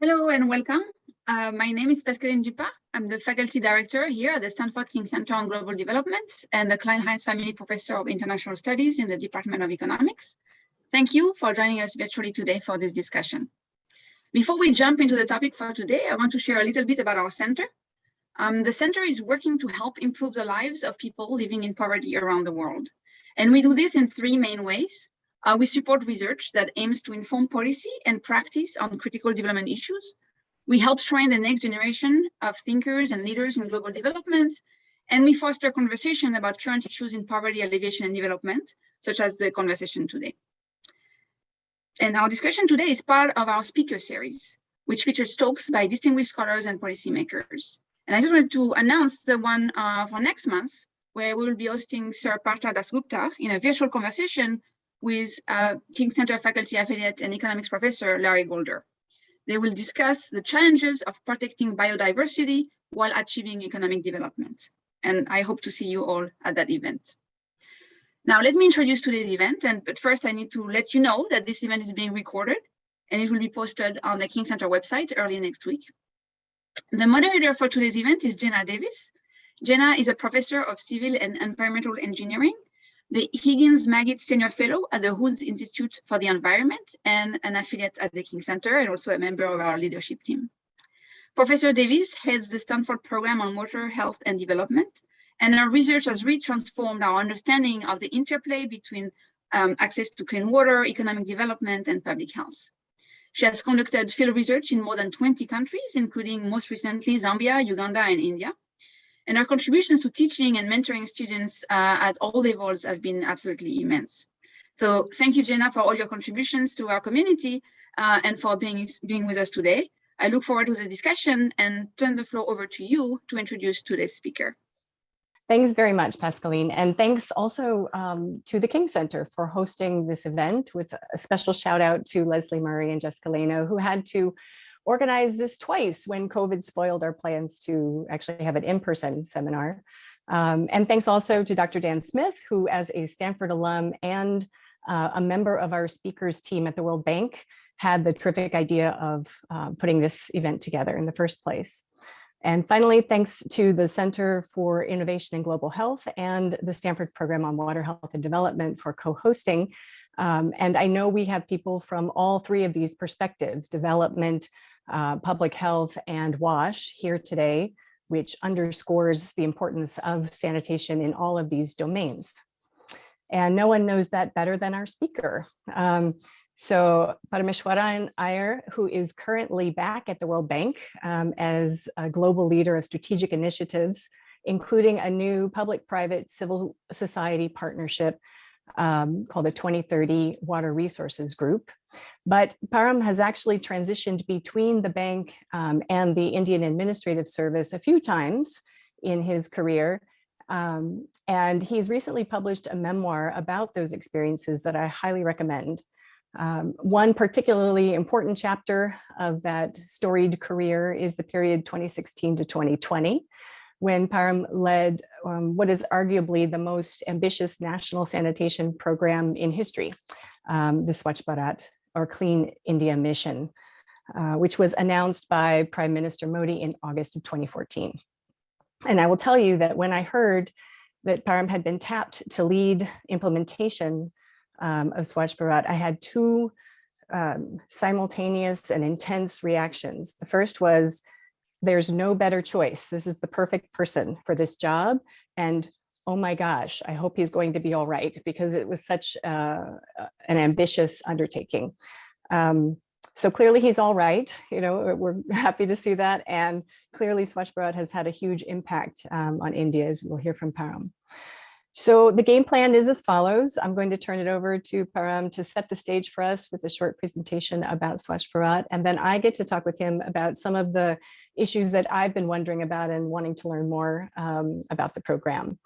Hello and welcome. My name is Pascaline Dupin. I'm the faculty director here at the Stanford King Center on Global Development and the Klein-Heinz Family Professor of International Studies in the Department of Economics. Thank you for joining us virtually today for this discussion. Before we jump into the topic for today, I want to share a little bit about our center. The center is working to help improve the lives of people living in poverty around the world. And we do this in three main ways. We support research that aims to inform policy and practice on critical development issues. We help train the next generation of thinkers and leaders in global development. And we foster conversation about current issues in poverty alleviation and development, such as the conversation today. And our discussion today is part of our speaker series, which features talks by distinguished scholars and policymakers. And I just wanted to announce the one for next month, where we will be hosting Sir Partha Dasgupta in a virtual conversation with King Center faculty affiliate and economics professor Larry Golder. They will discuss the challenges of protecting biodiversity while achieving economic development. And I hope to see you all at that event. Now, let me introduce today's event. But first, I need to let you know that this event is being recorded and it will be posted on the King Center website early next week. The moderator for today's event is Jenna Davis. Jenna is a professor of civil and environmental engineering, the Higgins-Magid Senior Fellow at the Woods Institute for the Environment, and an affiliate at the King Center, and also a member of our leadership team. Professor Davis heads the Stanford Program on Water, Health, and Development, and her research has really transformed our understanding of the interplay between access to clean water, economic development, and public health. She has conducted field research in more than 20 countries, including most recently Zambia, Uganda, and India. And her contributions to teaching and mentoring students at all levels have been absolutely immense. So thank you, Jenna, for all your contributions to our community and for being with us today. I look forward to the discussion and turn the floor over to you to introduce today's speaker. Thanks very much, Pascaline. And thanks also to the King Center for hosting this event, with a special shout out to Leslie Murray and Jessica Leno, who had to organize this twice when COVID spoiled our plans to actually have an in-person seminar. And thanks also to Dr. Dan Smith, who as a Stanford alum and a member of our speakers team at the World Bank had the terrific idea of putting this event together in the first place. And finally, thanks to the Center for Innovation in Global Health and the Stanford Program on Water, Health, and Development for co-hosting. And I know we have people from all three of these perspectives, development, public health, and WASH here today, which underscores the importance of sanitation in all of these domains. And no one knows that better than our speaker. So Param Iyer, who is currently back at the World Bank as a global leader of strategic initiatives, including a new public-private civil society partnership called the 2030 Water Resources Group. But Param has actually transitioned between the bank and the Indian Administrative Service a few times in his career. And he's recently published a memoir about those experiences that I highly recommend. One particularly important chapter of that storied career is the period 2016 to 2020, when Param led what is arguably the most ambitious national sanitation program in history, the Swachh Bharat, or Clean India Mission, which was announced by Prime Minister Modi in August of 2014. And I will tell you that when I heard that Param had been tapped to lead implementation of Swachh Bharat, I had two simultaneous and intense reactions. The first was, there's no better choice. This is the perfect person for this job. And oh my gosh, I hope he's going to be all right, because it was such an ambitious undertaking. So clearly he's all right. You know, we're happy to see that. And clearly Swachh Bharat has had a huge impact on India, as we'll hear from Param. So the game plan is as follows. I'm going to turn it over to Param to set the stage for us with a short presentation about Swachh Bharat. And then I get to talk with him about some of the issues that I've been wondering about and wanting to learn more about the program.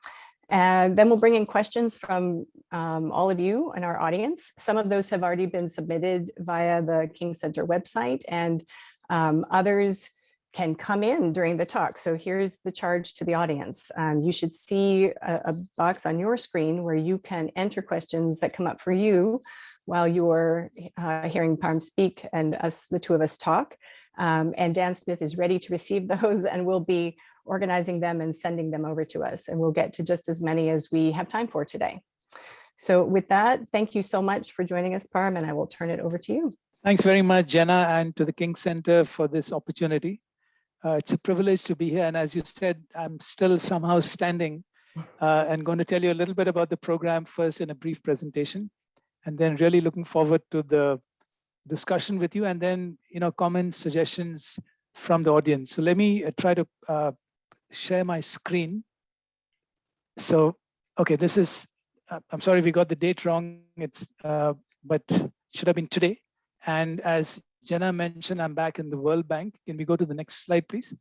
And then we'll bring in questions from all of you in our audience. Some of those have already been submitted via the King Center website, and others can come in during the talk. So here's the charge to the audience. You should see a box on your screen where you can enter questions that come up for you while you're hearing Param speak and the two of us talk. And Dan Smith is ready to receive those and will be organizing them and sending them over to us. And we'll get to just as many as we have time for today. So with that, thank you so much for joining us, Param, and I will turn it over to you. Thanks very much, Jenna, and to the King Center for this opportunity. It's a privilege to be here. And as you said, I'm still somehow standing and going to tell you a little bit about the program first in a brief presentation, and then really looking forward to the discussion with you, and then comments, suggestions from the audience. So let me try to share my screen. So, okay, this is, I'm sorry if we got the date wrong. It's, but should have been today. And as Jenna mentioned, I'm back in the World Bank. Can we go to the next slide, please?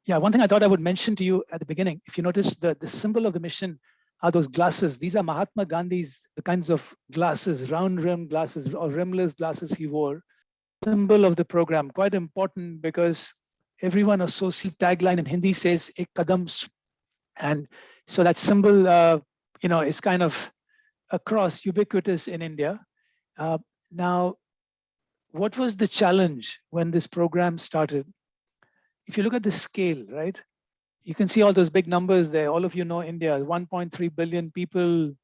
Yeah, one thing I thought I would mention to you at the beginning, if you notice the symbol of the mission are those glasses. These are Mahatma Gandhi's, the kinds of glasses, round rim glasses or rimless glasses he wore. Symbol of the program, quite important because everyone associates tagline in Hindi says ek kadam, and so that symbol is kind of across ubiquitous in India. Now, what was the challenge when this program started? If you look at the scale, right, you can see all those big numbers there. All of you know India, 1.3 billion people,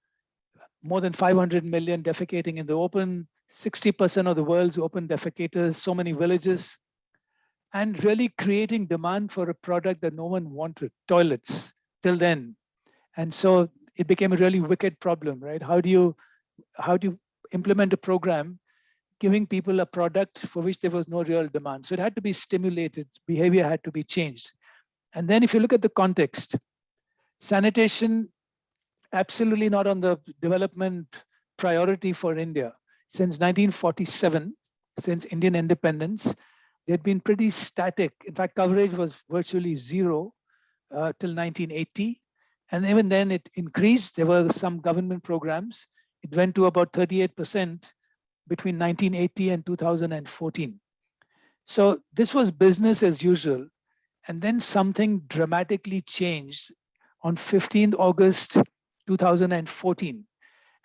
more than 500 million defecating in the open, 60% of the world's open defecators, so many villages, and really creating demand for a product that no one wanted, toilets, till then. And so it became a really wicked problem, right? How do you implement a program giving people a product for which there was no real demand? So it had to be stimulated, behavior had to be changed. And then if you look at the context, sanitation, absolutely not on the development priority for India. Since 1947, since Indian independence, they'd been pretty static. In fact, coverage was virtually zero till 1980. And even then it increased. There were some government programs. It went to about 38% between 1980 and 2014. So this was business as usual. And then something dramatically changed on 15th August 2014.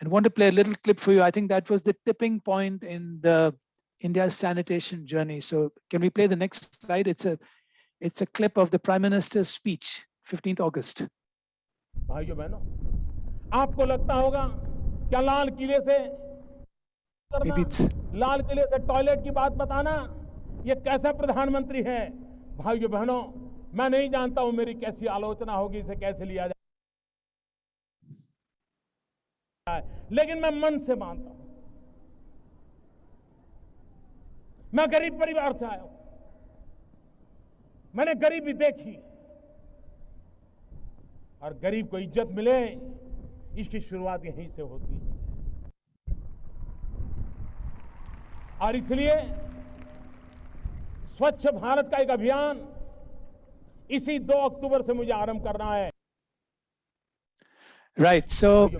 And I want to play a little clip for you. I think that was the tipping point in the India's sanitation journey. So can we play the next slide? It's a clip of the Prime Minister's speech, 15th August. भाइयों बहनों, आपको लगता होगा क्या लाल किले से लाल किले से टॉयलेट की बात बताना ये कैसा प्रधानमंत्री है? भाइयों बहनों, मैं नहीं जानता हूं मेरी कैसी आलोचना होगी, इसे कैसे लिया जाए, लेकिन मैं मन से मानता हूं। मैं गरीब परिवार से आया हूं, मैंने गरीबी देखी, और गरीब को इज्जत मिले इसकी शुरुआत यहीं से होती है। और इसलिए स्वच्छ भारत का एक अभियान इसी 2 अक्टूबर से मुझे आरंभ करना है। Right. So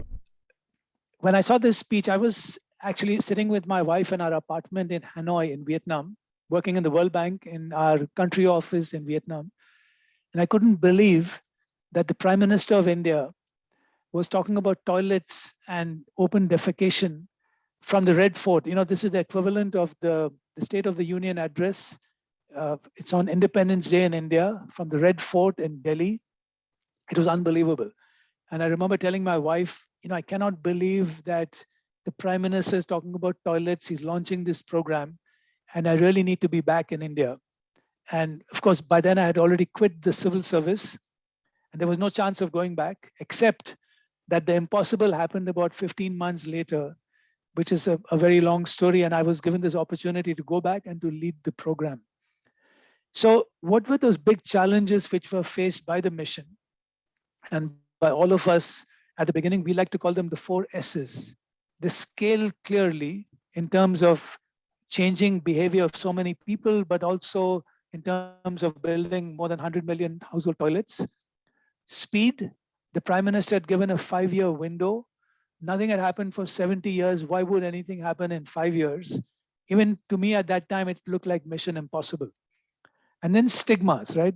when I saw this speech, I was actually sitting with my wife in our apartment in Hanoi in Vietnam, working in the World Bank in our country office in Vietnam. And I couldn't believe that the Prime Minister of India was talking about toilets and open defecation from the Red Fort. You know, this is the equivalent of the State of the Union address. It's on Independence Day in India from the Red Fort in Delhi. It was unbelievable. And I remember telling my wife, you know, I cannot believe that the Prime Minister is talking about toilets. He's launching this program, and I really need to be back in India. And of course, by then I had already quit the civil service, and there was no chance of going back, except that the impossible happened about 15 months later, which is a very long story. And I was given this opportunity to go back and to lead the program. So what were those big challenges which were faced by the mission? And by all of us at the beginning, we like to call them the 4 S's. The scale clearly in terms of changing behavior of so many people, but also in terms of building more than 100 million household toilets. Speed, the Prime Minister had given a 5-year window. Nothing had happened for 70 years. Why would anything happen in 5 years? Even to me at that time, it looked like mission impossible. And then stigmas, right?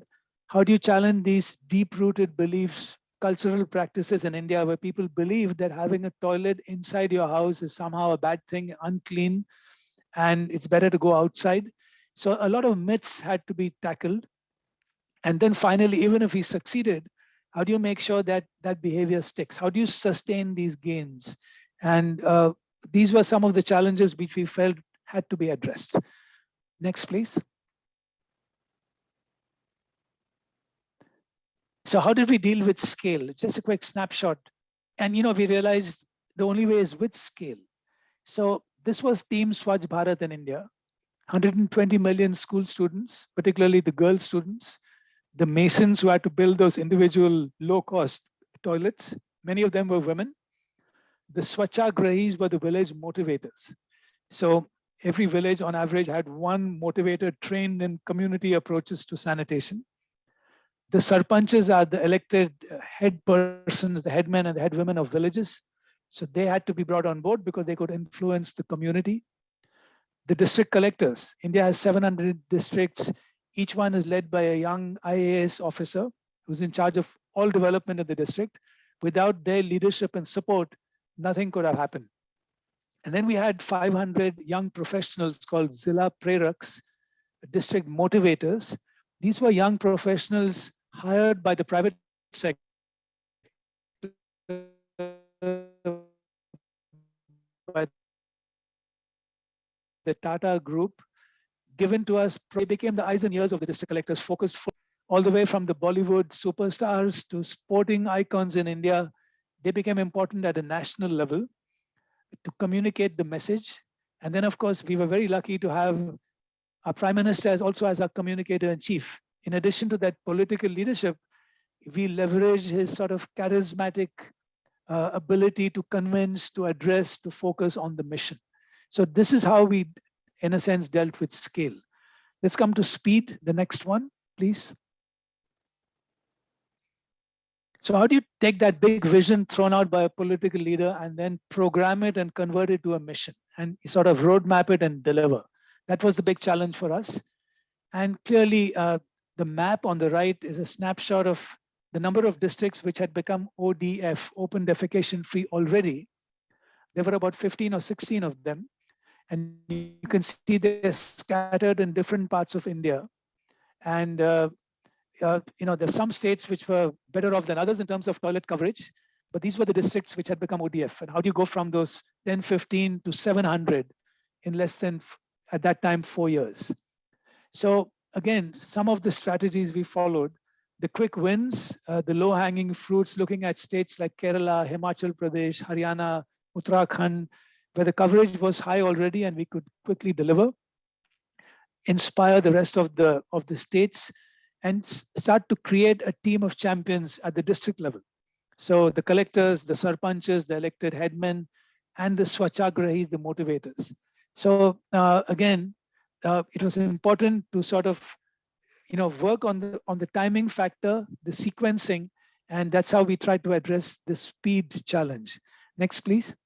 How do you challenge these deep-rooted beliefs, cultural practices in India where people believe that having a toilet inside your house is somehow a bad thing, unclean, and it's better to go outside? So a lot of myths had to be tackled. And then finally, even if we succeeded, how do you make sure that that behavior sticks? How do you sustain these gains? And these were some of the challenges which we felt had to be addressed. Next, please. So how did we deal with scale? Just a quick snapshot. And we realized the only way is with scale. So this was Team Swachh Bharat in India. 120 million school students, particularly the girl students, the masons who had to build those individual low-cost toilets. Many of them were women. The Swachhagrahis were the village motivators. So every village on average had one motivator trained in community approaches to sanitation. The sarpanches are the elected head persons, the headmen and the head women of villages. So they had to be brought on board because they could influence the community. The district collectors, India has 700 districts. Each one is led by a young IAS officer who's in charge of all development in the district. Without their leadership and support, nothing could have happened. And then we had 500 young professionals called Zilla Preraks, district motivators. These were young professionals hired by the private sector, by the Tata Group, given to us. They became the eyes and ears of the district collectors, focused all the way from the Bollywood superstars to sporting icons in India. They became important at a national level to communicate the message. And then, of course, we were very lucky to have our Prime Minister also as our communicator in chief. In addition to that political leadership, we leveraged his sort of charismatic ability to convince, to address, to focus on the mission. So this is how we, in a sense, dealt with scale. Let's come to speed. The next one, please. So how do you take that big vision thrown out by a political leader and then program it and convert it to a mission and sort of roadmap it and deliver? That was the big challenge for us. And clearly, the map on the right is a snapshot of the number of districts which had become ODF, open defecation free already. There were about 15 or 16 of them. And you can see they're scattered in different parts of India. And there's some states which were better off than others in terms of toilet coverage, but these were the districts which had become ODF. And how do you go from those 10, 15 to 700 in less than, at that time, 4 years? So again, some of the strategies we followed, the quick wins, the low-hanging fruits, looking at states like Kerala, Himachal Pradesh, Haryana, Uttarakhand, where the coverage was high already and we could quickly deliver, inspire the rest of the states, and start to create a team of champions at the district level. So the collectors, the sarpanches, the elected headmen, and the swachhagrahis, the motivators. So again, it was important to sort of work on the timing factor, the sequencing, and that's how we tried to address the speed challenge. Next, please.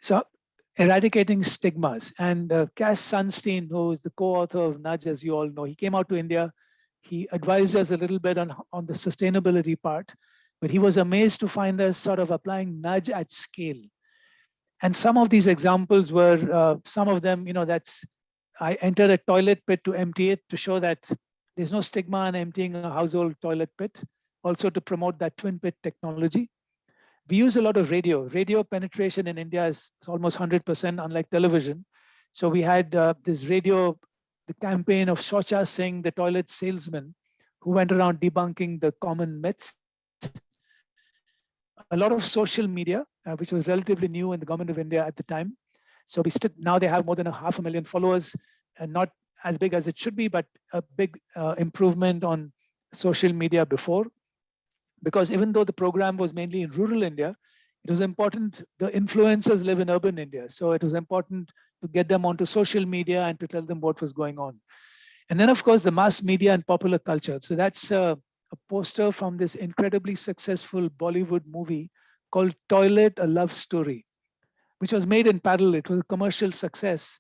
So eradicating stigmas. And Cass Sunstein, who is the co-author of Nudge, as you all know, he came out to India. He advised us a little bit on the sustainability part, but he was amazed to find us sort of applying Nudge at scale. And some of these examples were, some of them, I entered a toilet pit to empty it to show that there's no stigma on emptying a household toilet pit, also to promote that twin pit technology. We use a lot of radio. Radio penetration in India is almost 100%, unlike television. So we had this radio, the campaign of Shaucha Singh, the toilet salesman, who went around debunking the common myths. A lot of social media, which was relatively new in the government of India at the time. So now they have more than 500,000 followers, and not as big as it should be, but a big improvement on social media before. Because even though the program was mainly in rural India, it was important, the influencers live in urban India. So it was important to get them onto social media and to tell them what was going on. And then, of course, the mass media and popular culture. So that's a poster from this incredibly successful Bollywood movie called Toilet, A Love Story, which was made in parallel. It was a commercial success,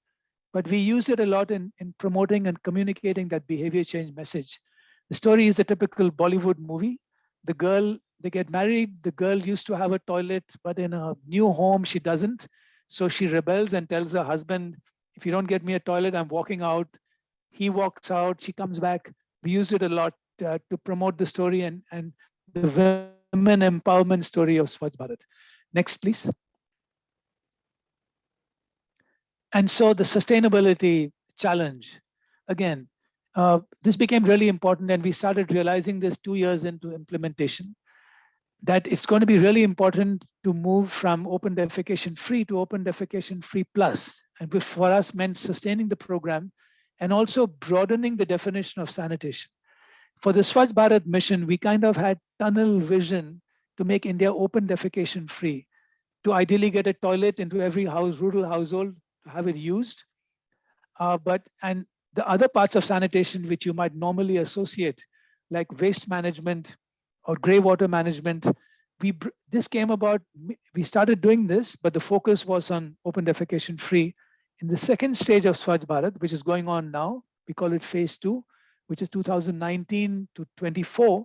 but we used it a lot in promoting and communicating that behavior change message. The story is a typical Bollywood movie. The girl, they get married. The girl used to have a toilet, but in a new home, she doesn't. So she rebels and tells her husband, if you don't get me a toilet, I'm walking out. He walks out, she comes back. We used it a lot to promote the story and the women empowerment story of Swachh Bharat. Next, please. And so the sustainability challenge, again, this became really important, and we started realizing this 2 years into implementation, that it's going to be really important to move from open defecation free to open defecation free plus. And which for us meant sustaining the program and also broadening the definition of sanitation. For the Swachh Bharat mission, we kind of had tunnel vision to make India open defecation free, to ideally get a toilet into every house, rural household, to have it used. And the other parts of sanitation, which you might normally associate, like waste management or grey water management, this came about, we started doing this, but the focus was on open defecation free. In the second stage of Swachh Bharat, which is going on now, we call it phase 2, which is 2019 to 24,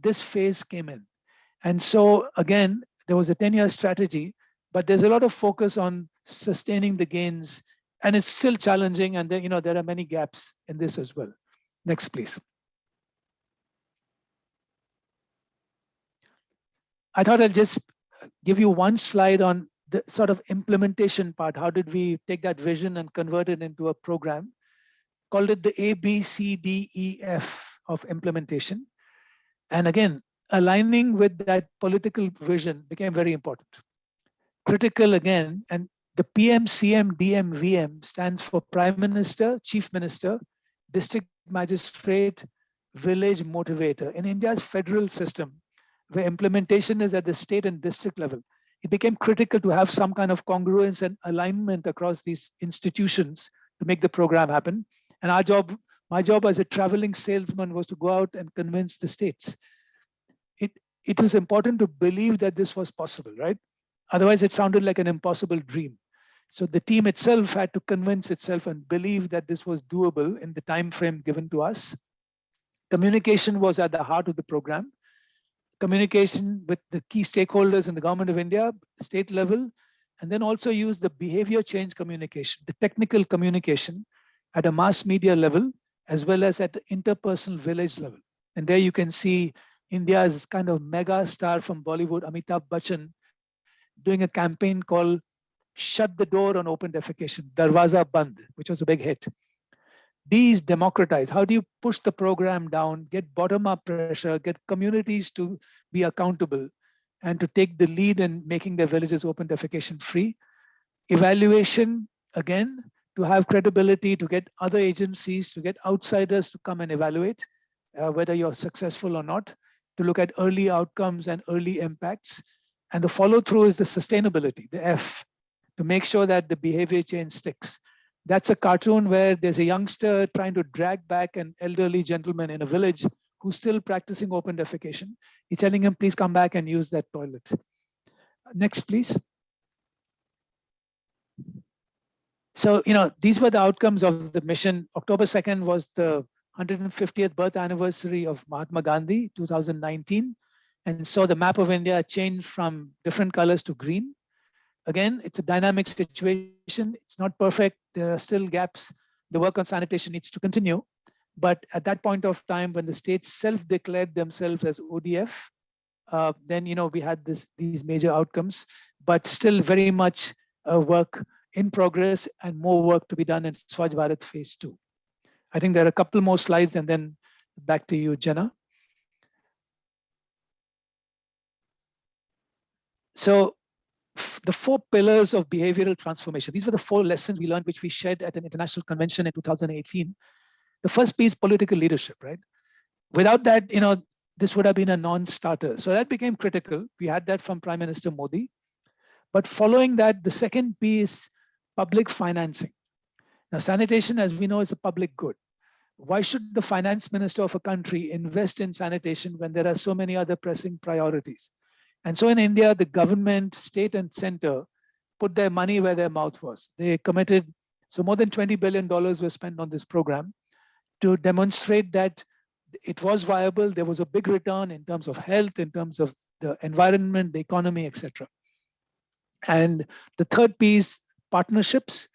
this phase came in. And so again, there was a 10-year strategy, but there's a lot of focus on sustaining the gains, and it's still challenging, and there are many gaps in this as well. Next, please. I thought I'll just give you one slide on the sort of implementation part. How did we take that vision and convert it into a program? Called it the ABCDEF of implementation. And again, aligning with that political vision became very important. Critical again, and the PMCM-DMVM stands for Prime Minister, Chief Minister, District Magistrate, Village Motivator. In India's federal system, where implementation is at the state and district level, it became critical to have some kind of congruence and alignment across these institutions to make the program happen. And my job as a traveling salesman was to go out and convince the states. It was important to believe that this was possible, right? Otherwise, it sounded like an impossible dream. So the team itself had to convince itself and believe that this was doable in the time frame given to us. Communication was at the heart of the program. Communication with the key stakeholders in the government of India, state level, and then also use the behavior change communication, the technical communication at a mass media level, as well as at the interpersonal village level. And there you can see India's kind of mega star from Bollywood, Amitabh Bachchan, doing a campaign called Shut the Door on Open Defecation, Darwaza Band, which was a big hit. These democratize. How do you push the program down, get bottom-up pressure, get communities to be accountable and to take the lead in making their villages open defecation free? Evaluation, again, to have credibility, to get other agencies, to get outsiders to come and evaluate whether you're successful or not, to look at early outcomes and early impacts. And the follow-through is the sustainability, the F, to make sure that the behavior change sticks. That's a cartoon where there's a youngster trying to drag back an elderly gentleman in a village who's still practicing open defecation. He's telling him, please come back and use that toilet. Next, please. So, these were the outcomes of the mission. October 2nd was the 150th birth anniversary of Mahatma Gandhi, 2019. And so the map of India changed from different colors to green. Again, it's a dynamic situation. It's not perfect. There are still gaps. The work on sanitation needs to continue. But at that point of time, when the states self-declared themselves as ODF, then we had these major outcomes, but still very much work in progress and more work to be done in Swachh Bharat phase 2. I think there are a couple more slides and then back to you, Jenna. So the 4 pillars of behavioral transformation, these were the 4 lessons we learned, which we shared at an international convention in 2018. The first piece, political leadership, right? Without that, this would have been a non-starter. So that became critical. We had that from Prime Minister Modi. But following that, the second piece, public financing. Now, sanitation, as we know, is a public good. Why should the finance minister of a country invest in sanitation when there are so many other pressing priorities? And so in India, the government, state and center put their money where their mouth was. They committed, so more than $20 billion were spent on this program to demonstrate that it was viable. There was a big return in terms of health, in terms of the environment, the economy, etc. And the third piece, partnerships.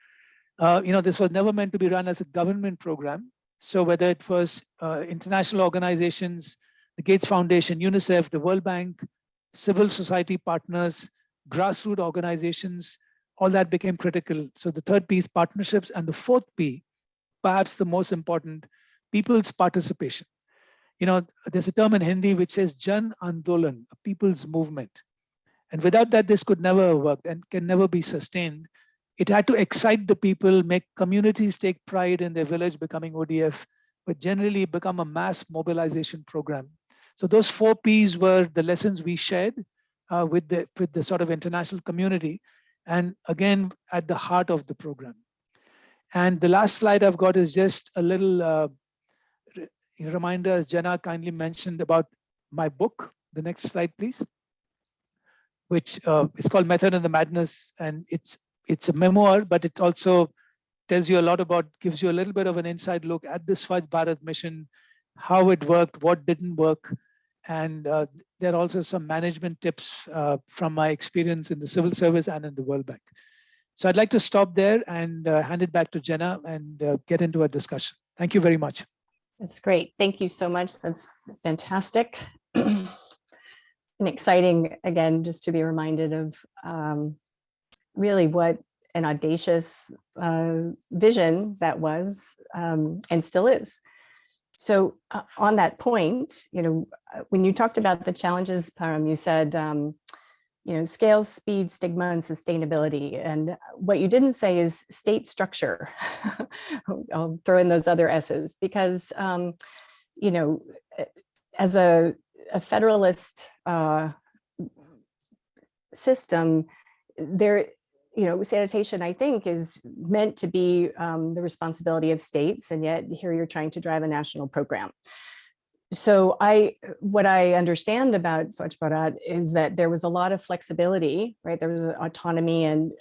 This was never meant to be run as a government program. So whether it was international organizations, the Gates Foundation, UNICEF, the World Bank, civil society partners, grassroots organizations, all that became critical. So the third piece, partnerships, and the fourth P, perhaps the most important, people's participation. There's a term in Hindi which says Jan Andolan, a people's movement. And without that, this could never work and can never be sustained. It had to excite the people, make communities take pride in their village becoming ODF, but generally become a mass mobilization program. So those four Ps were the lessons we shared with the sort of international community, and again, at the heart of the program. And the last slide I've got is just a little reminder, as Jenna kindly mentioned, about my book. The next slide, please. Which is called Method and the Madness, and it's a memoir, but it also tells you a lot about, gives you a little bit of an inside look at the Swachh Bharat Mission, how it worked, what didn't work, and there are also some management tips from my experience in the civil service and in the World Bank. So I'd like to stop there and hand it back to Jenna and get into a discussion. Thank you very much. That's great. Thank you so much. That's fantastic. And exciting, again, just to be reminded of really what an audacious vision that was and still is. So on that point, when you talked about the challenges, Param, you said, scale, speed, stigma, and sustainability. And what you didn't say is state structure. I'll throw in those other S's because, as a federalist system, sanitation, I think, is meant to be the responsibility of states, and yet here you're trying to drive a national program. So what I understand about Swachh Bharat is that there was a lot of flexibility, right? There was autonomy and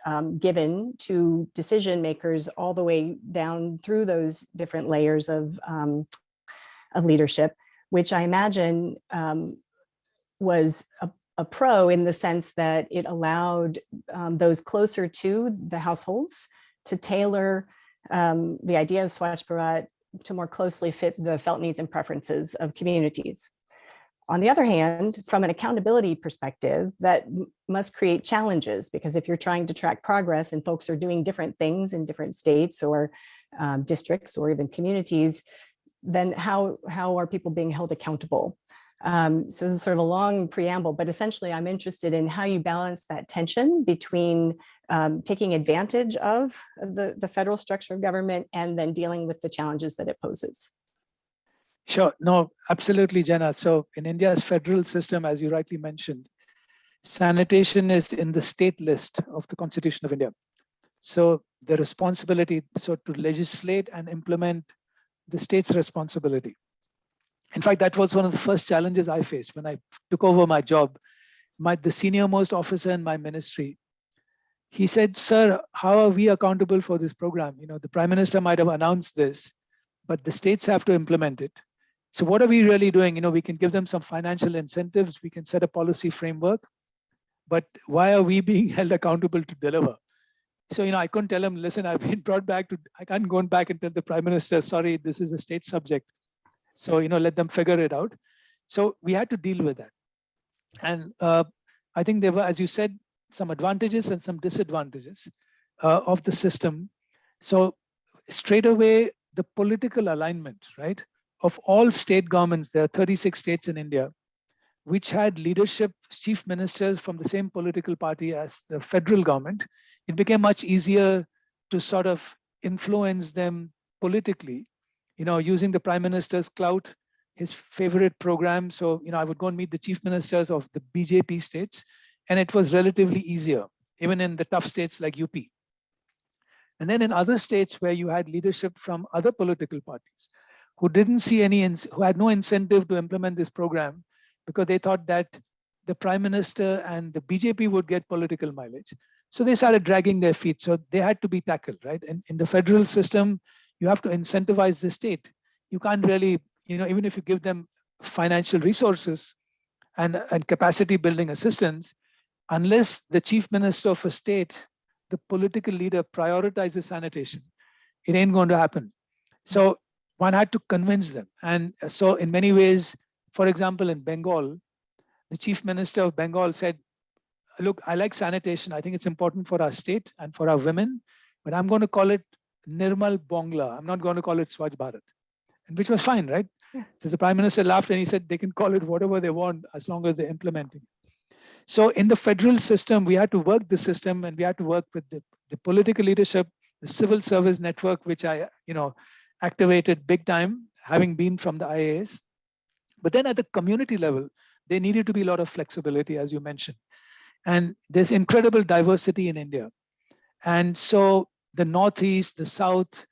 given to decision makers all the way down through those different layers of leadership, which I imagine was a pro in the sense that it allowed those closer to the households to tailor the idea of Swachh Bharat to more closely fit the felt needs and preferences of communities. On the other hand, from an accountability perspective, that must create challenges, because if you're trying to track progress and folks are doing different things in different states or districts or even communities, then how are people being held accountable? So this is sort of a long preamble, but essentially I'm interested in how you balance that tension between taking advantage of the federal structure of government and then dealing with the challenges that it poses. Sure, no, absolutely, Jenna. So in India's federal system, as you rightly mentioned, sanitation is in the state list of the Constitution of India. So the responsibility, to legislate and implement the state's responsibility. In fact, that was one of the first challenges I faced when I took over my job. The senior most officer in my ministry, he said, "Sir, how are we accountable for this program? The Prime Minister might have announced this, but the states have to implement it. So what are we really doing? We can give them some financial incentives, we can set a policy framework, but why are we being held accountable to deliver?" So, I couldn't tell him, listen, I've been brought back I can't go back and tell the Prime Minister, sorry, this is a state subject. So, let them figure it out. So we had to deal with that. And I think there were, as you said, some advantages and some disadvantages of the system. So straight away, the political alignment, right, of all state governments, there are 36 states in India, which had leadership, chief ministers from the same political party as the federal government. It became much easier to sort of influence them politically, using the Prime Minister's clout, his favorite program. So, I would go and meet the chief ministers of the BJP states, and it was relatively easier, even in the tough states like UP. And then in other states where you had leadership from other political parties who didn't see who had no incentive to implement this program because they thought that the Prime Minister and the BJP would get political mileage. So they started dragging their feet. So they had to be tackled, right? And in the federal system, you have to incentivize the state. You can't really, even if you give them financial resources and capacity building assistance, unless the chief minister of a state, the political leader, prioritizes sanitation, it ain't going to happen. So one had to convince them. And so in many ways, for example, in Bengal, the chief minister of Bengal said, look, I like sanitation. I think it's important for our state and for our women, but I'm going to call it Nirmal Bongla. I'm not going to call it Swachh Bharat, and which was fine, right? Yeah. So the prime minister laughed and he said they can call it whatever they want as long as they're implementing it. So in the federal system, we had to work the system, and we had to work with the political leadership, the civil service network, which I activated big time, having been from the IAS. But then at the community level, there needed to be a lot of flexibility, as you mentioned. And there's incredible diversity in India. And so the Northeast, the South,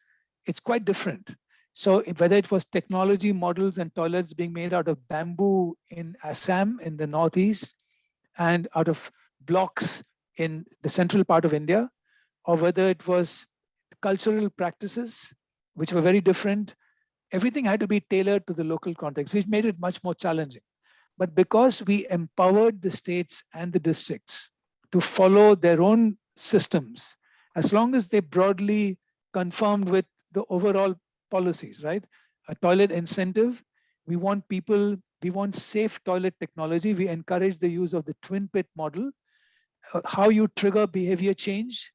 it's quite different. So whether it was technology models and toilets being made out of bamboo in Assam in the Northeast and out of blocks in the central part of India, or whether it was cultural practices, which were very different, everything had to be tailored to the local context, which made it much more challenging. But because we empowered the states and the districts to follow their own systems, as long as they broadly conformed with the overall policies, right? A toilet incentive, we want people, we want safe toilet technology. We encourage the use of the twin pit model. How you trigger behavior change,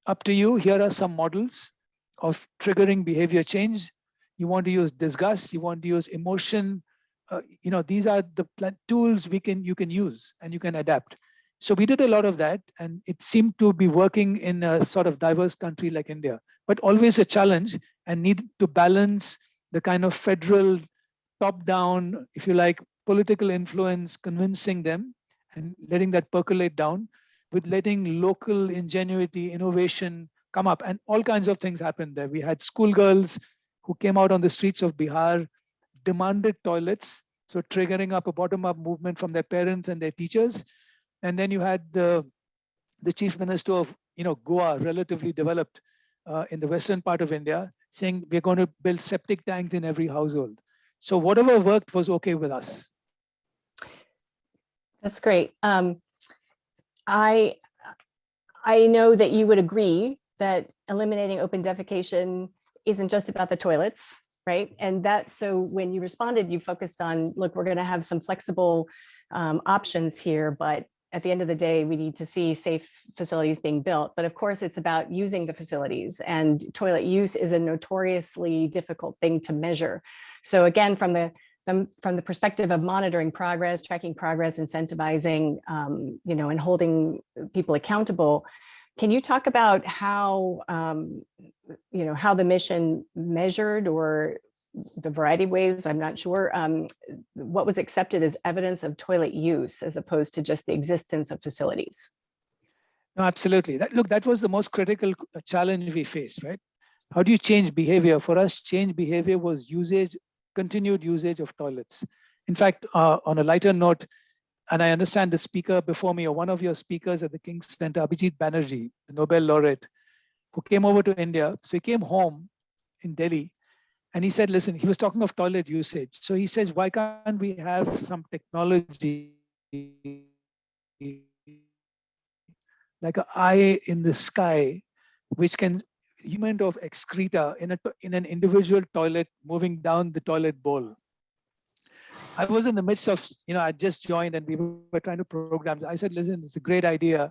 up to you. Here are some models of triggering behavior change. You want to use disgust, you want to use emotion. These are the tools you can use and you can adapt. So we did a lot of that, and it seemed to be working in a sort of diverse country like India, but always a challenge, and need to balance the kind of federal top-down, if you like, political influence, convincing them and letting that percolate down, with letting local ingenuity, innovation come up, and all kinds of things happened there. We had schoolgirls who came out on the streets of Bihar, demanded toilets, so triggering up a bottom-up movement from their parents and their teachers. And then you had the chief minister of Goa, relatively developed in the western part of India, saying we're going to build septic tanks in every household. So whatever worked was okay with us. That's great. I know that you would agree that eliminating open defecation isn't just about the toilets, right? And so when you responded, you focused on, look, we're going to have some flexible options here, but at the end of the day, we need to see safe facilities being built. But of course, it's about using the facilities, and toilet use is a notoriously difficult thing to measure. So again, from the perspective of monitoring progress, tracking progress, incentivizing, and holding people accountable, can you talk about how, how the mission measured, or the variety of ways, I'm not sure, what was accepted as evidence of toilet use as opposed to just the existence of facilities? No, absolutely. That was the most critical challenge we faced, right? How do you change behavior? For us, change behavior was continued usage of toilets. In fact, on a lighter note, and I understand the speaker before me, or one of your speakers at the King's Center, Abhijit Banerjee, the Nobel laureate, who came over to India. So he came home in Delhi, and he said, listen, he was talking of toilet usage. So he says, why can't we have some technology like an eye in the sky, which can movement of excreta in an individual toilet moving down the toilet bowl? I was in the midst of, I just joined and we were trying to program. I said, listen, it's a great idea.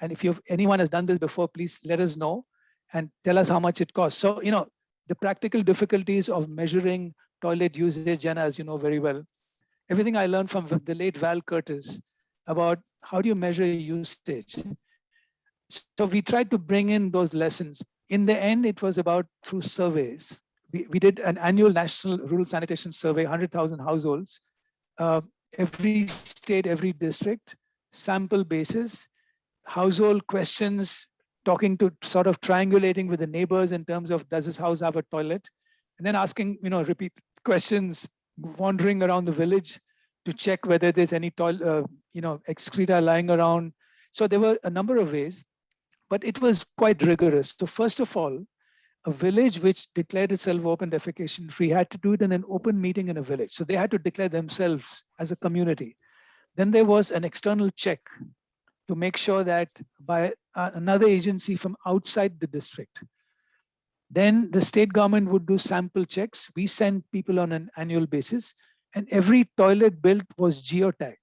And if anyone has done this before, please let us know and tell us how much it costs. So, the practical difficulties of measuring toilet usage, Jenna, as you know very well, everything I learned from the late Val Curtis about how do you measure usage. So we tried to bring in those lessons. In the end, it was about through surveys. We did an annual national rural sanitation survey, 100,000 households, every state, every district, sample basis, household questions, talking to sort of triangulating with the neighbors in terms of, does this house have a toilet? And then asking, repeat questions, wandering around the village to check whether there's any excreta lying around. So there were a number of ways, but it was quite rigorous. So first of all, a village which declared itself open defecation free had to do it in an open meeting in a village. So they had to declare themselves as a community. Then there was an external check to make sure that by another agency from outside the district. Then the state government would do sample checks. We send people on an annual basis, and every toilet built was geotagged.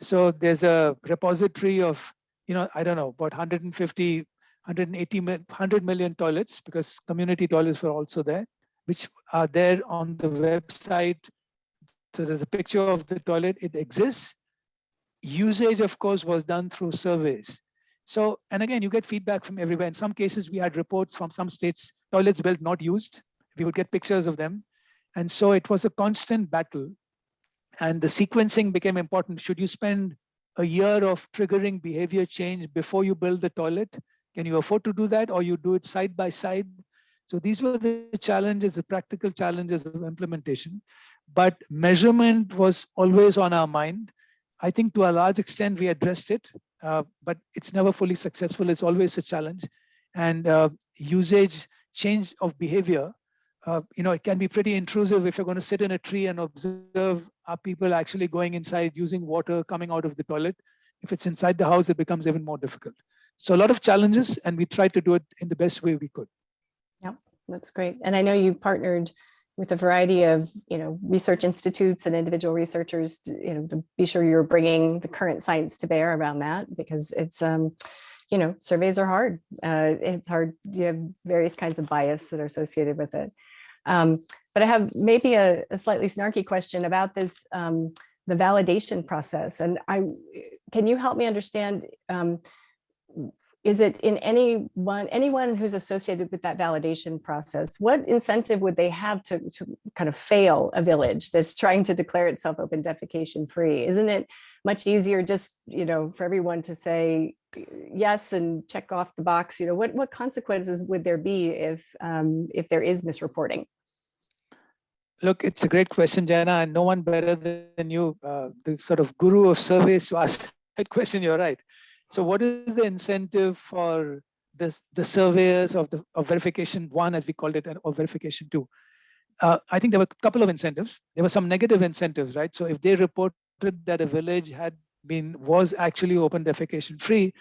So there's a repository of, I don't know, about 150, 180, 100 million toilets, because community toilets were also there, which are there on the website. So there's a picture of the toilet, it exists. Usage, of course, was done through surveys. So, and again, you get feedback from everywhere. In some cases, we had reports from some states, toilets built, not used. We would get pictures of them. And so it was a constant battle. And the sequencing became important. Should you spend a year of triggering behavior change before you build the toilet? Can you afford to do that, or you do it side by side? So these were the challenges, the practical challenges of implementation. But measurement was always on our mind. I think to a large extent we addressed it, but it's never fully successful. It's always a challenge. And usage, change of behavior, it can be pretty intrusive if you're going to sit in a tree and observe, are people actually going inside, using water, coming out of the toilet? If it's inside the house, it becomes even more difficult. So a lot of challenges, and we tried to do it in the best way we could. Yeah, that's great. And I know you partnered with a variety of, research institutes and individual researchers, to be sure you're bringing the current science to bear around that, because it's, surveys are hard. It's hard. You have various kinds of bias that are associated with it. But I have maybe a slightly snarky question about this, the validation process. And can you help me understand, is it in anyone who's associated with that validation process, what incentive would they have to kind of fail a village that's trying to declare itself open defecation free? Isn't it much easier just, for everyone to say yes and check off the box? What consequences would there be if there is misreporting? Look, it's a great question, Jana, and no one better than you, the sort of guru of surveys, to ask that question. You're right. So what is the incentive for the surveyors of verification one, as we called it, or verification two? I think there were a couple of incentives. There were some negative incentives, right? So if they reported that a village was actually open defecation free,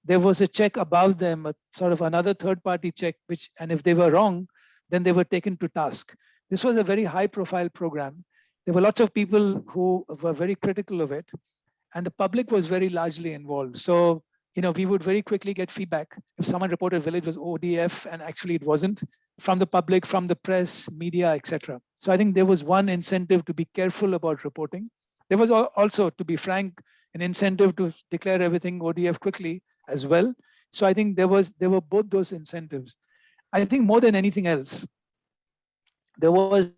there was a check above them, a sort of another third-party check, and if they were wrong, then they were taken to task. This was a very high-profile program. There were lots of people who were very critical of it, and the public was very largely involved. So, we would very quickly get feedback if someone reported a village was ODF and actually it wasn't, from the public, from the press, media, etc. So I think there was one incentive to be careful about reporting. There was also, to be frank, an incentive to declare everything ODF quickly as well. So I think there were both those incentives. I think more than anything else, there was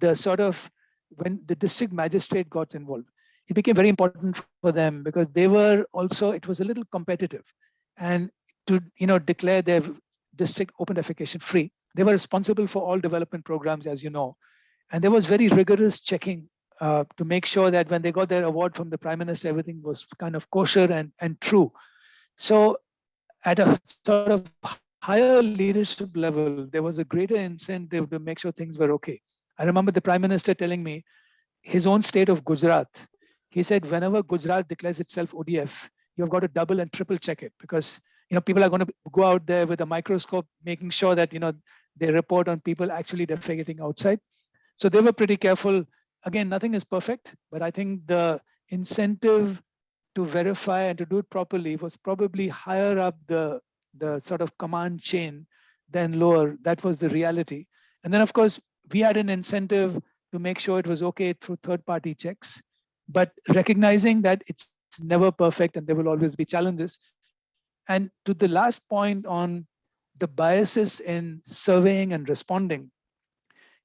the sort of, when the district magistrate got involved, it became very important for them, because they were also, it was a little competitive, and to declare their district open defecation free, they were responsible for all development programs, as you know, and there was very rigorous checking to make sure that when they got their award from the Prime Minister, everything was kind of kosher and true. So at a sort of higher leadership level, there was a greater incentive to make sure things were okay. I remember the Prime Minister telling me his own state of Gujarat, he said, whenever Gujarat declares itself ODF, you've got to double and triple check it, because people are going to go out there with a microscope, making sure that they report on people actually defecating outside. So they were pretty careful. Again, nothing is perfect, but I think the incentive to verify and to do it properly was probably higher up the sort of command chain than lower. That was the reality. And then, of course, we had an incentive to make sure it was okay through third-party checks, but recognizing that it's never perfect and there will always be challenges. And to the last point on the biases in surveying and responding,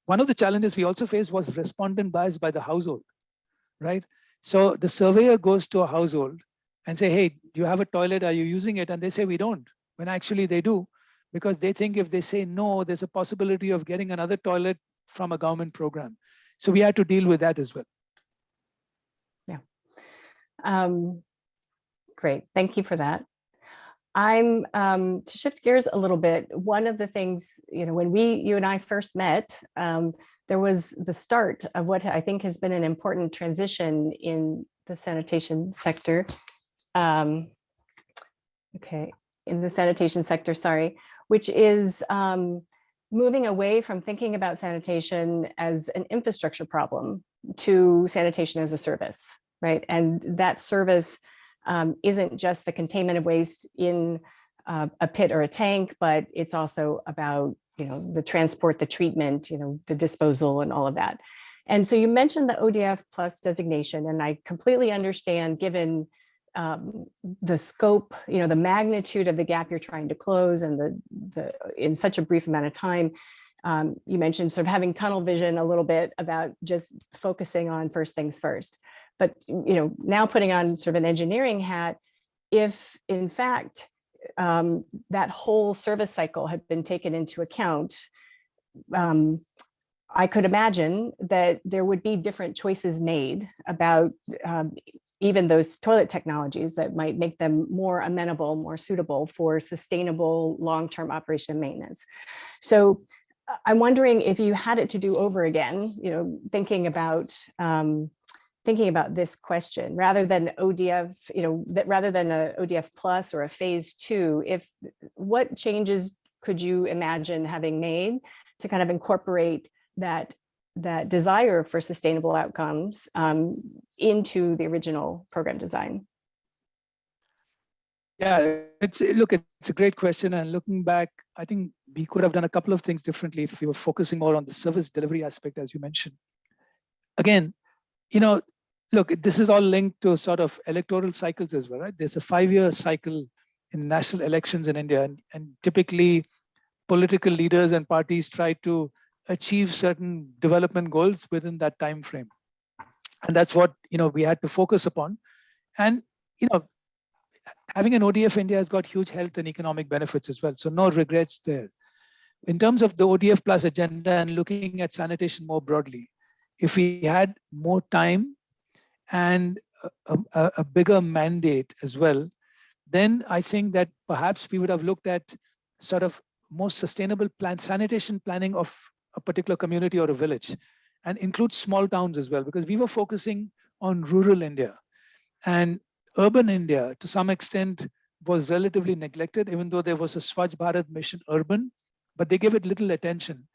one of the challenges we also faced was respondent bias by the household, right? So the surveyor goes to a household and say, hey, you have a toilet, are you using it? And they say, we don't, when actually they do, because they think if they say no, there's a possibility of getting another toilet from a government program. So we had to deal with that as well. Yeah. Great. Thank you for that. I'm to shift gears a little bit. One of the things, when you and I first met, there was the start of what I think has been an important transition in the sanitation sector. Okay, in the sanitation sector, sorry, which is moving away from thinking about sanitation as an infrastructure problem to sanitation as a service, right? And that service isn't just the containment of waste in a pit or a tank, but it's also about, the transport, the treatment, the disposal and all of that. And so you mentioned the ODF plus designation, and I completely understand, given the scope, the magnitude of the gap you're trying to close, and the in such a brief amount of time. You mentioned sort of having tunnel vision a little bit about just focusing on first things first. But now putting on sort of an engineering hat, if in fact that whole service cycle had been taken into account, I could imagine that there would be different choices made about even those toilet technologies that might make them more amenable, more suitable for sustainable long-term operation and maintenance. So I'm wondering if you had it to do over again, thinking about this question, rather than ODF, rather than a ODF plus or a phase 2, what changes could you imagine having made to kind of incorporate that desire for sustainable outcomes into the original program design? Yeah, it's a great question. And looking back, I think we could have done a couple of things differently if we were focusing more on the service delivery aspect, as you mentioned. Again, look, this is all linked to sort of electoral cycles as well, right? There's a 5-year cycle in national elections in India, and typically political leaders and parties try to achieve certain development goals within that time frame, and that's what we had to focus upon. And having an ODF India has got huge health and economic benefits as well, so no regrets there. In terms of the ODF plus agenda and looking at sanitation more broadly, if we had more time and a bigger mandate as well, then I think that perhaps we would have looked at sort of more sustainable sanitation planning of a particular community or a village, and include small towns as well, because we were focusing on rural India. And urban India, to some extent, was relatively neglected, even though there was a Swachh Bharat Mission urban, but they gave it little attention.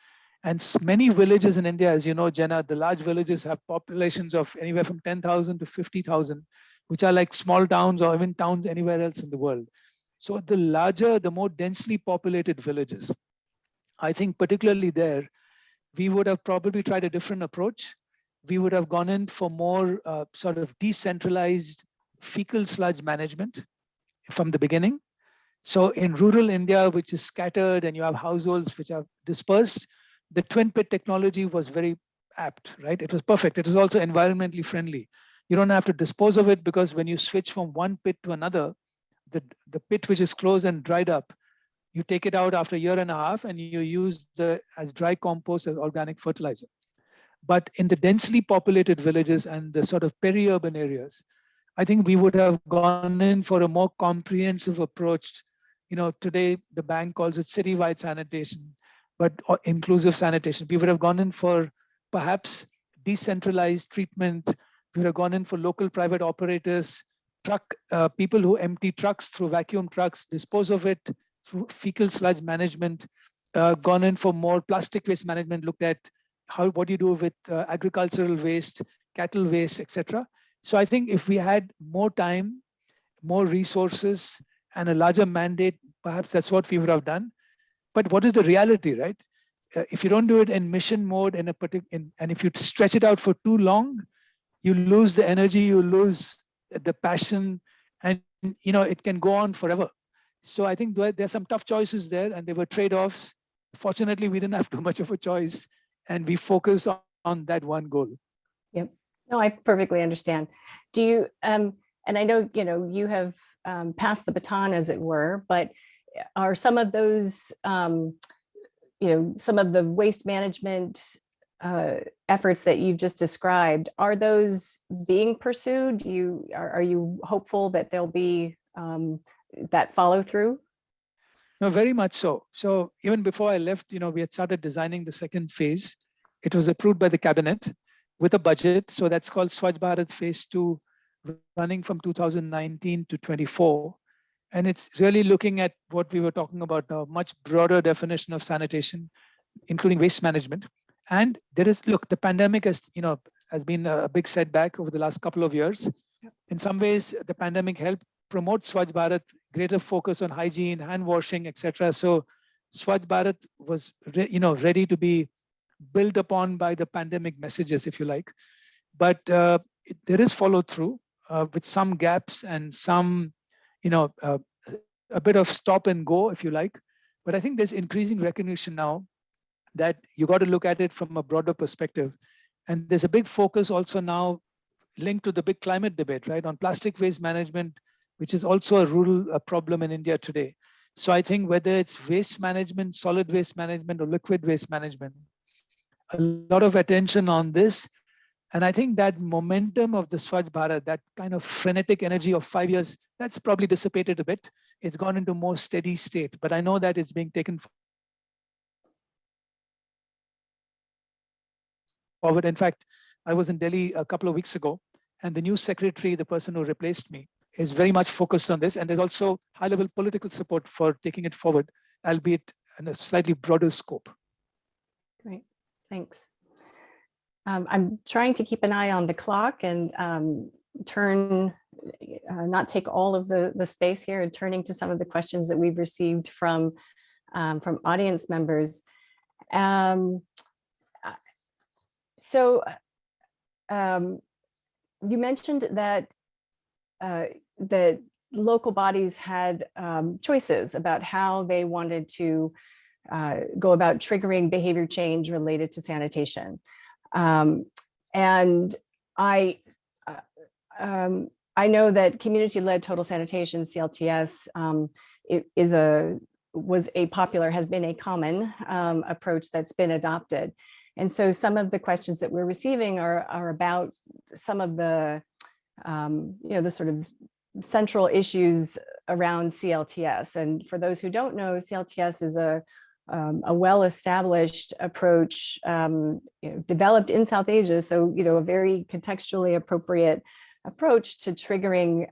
And many villages in India, as you know, Jenna, the large villages have populations of anywhere from 10,000 to 50,000, which are like small towns or even towns anywhere else in the world. So the larger, the more densely populated villages, I think particularly there, we would have probably tried a different approach. We would have gone in for more sort of decentralized fecal sludge management from the beginning. So in rural India, which is scattered and you have households which are dispersed, the twin pit technology was very apt, right? It was perfect. It was also environmentally friendly. You don't have to dispose of it, because when you switch from one pit to another, the pit which is closed and dried up, you take it out after a year and a half and you use as dry compost, as organic fertilizer. But in the densely populated villages and the sort of peri-urban areas, I think we would have gone in for a more comprehensive approach. Today the bank calls it citywide sanitation, but inclusive sanitation. We would have gone in for perhaps decentralized treatment. We would have gone in for local private operators, people who empty trucks through vacuum trucks, dispose of it through fecal sludge management, gone in for more plastic waste management, looked at what do you do with agricultural waste, cattle waste, etc. So I think if we had more time, more resources, and a larger mandate, perhaps that's what we would have done. But what is the reality, right? If you don't do it in mission mode, and if you stretch it out for too long, you lose the energy, you lose the passion, and it can go on forever. So I think there's some tough choices there, and there were trade-offs. Fortunately, we didn't have too much of a choice, and we focused on that one goal. Yep. No, I perfectly understand. Do you, and I know, you have passed the baton, as it were, but are some of those, some of the waste management efforts that you've just described, are those being pursued? Are you hopeful that there'll be that follow through? No, very much so. So even before I left, we had started designing the second phase. It was approved by the cabinet with a budget. So that's called Swachh Bharat Phase 2, running from 2019 to 24. And it's really looking at what we were talking about, a much broader definition of sanitation, including waste management. And there is, look, the pandemic has, has been a big setback over the last couple of years. In some ways, the pandemic helped promote Swachh Bharat, greater focus on hygiene, hand washing, etc. So Swachh Bharat was, ready to be built upon by the pandemic messages, if you like. But there is follow through with some gaps and some, a bit of stop and go, if you like. But I think there's increasing recognition now that you got to look at it from a broader perspective. And there's a big focus also now linked to the big climate debate, right, on plastic waste management, which is also a rural problem in India today. So I think whether it's waste management, solid waste management, or liquid waste management, a lot of attention on this. And I think that momentum of the Swachh Bharat, that kind of frenetic energy of 5 years, that's probably dissipated a bit. It's gone into more steady state, but I know that it's being taken forward. In fact, I was in Delhi a couple of weeks ago, and the new secretary, the person who replaced me, is very much focused on this. And there's also high-level political support for taking it forward, albeit in a slightly broader scope. Great, thanks. I'm trying to keep an eye on the clock and not take all of the space here, and turning to some of the questions that we've received from audience members. So you mentioned that that local bodies had choices about how they wanted to go about triggering behavior change related to sanitation. And I know that community-led total sanitation, CLTS, has been a common approach that's been adopted. And so some of the questions that we're receiving are about some of the, the sort of central issues around CLTS. And for those who don't know, CLTS is a well-established approach developed in South Asia. So, a very contextually appropriate approach to triggering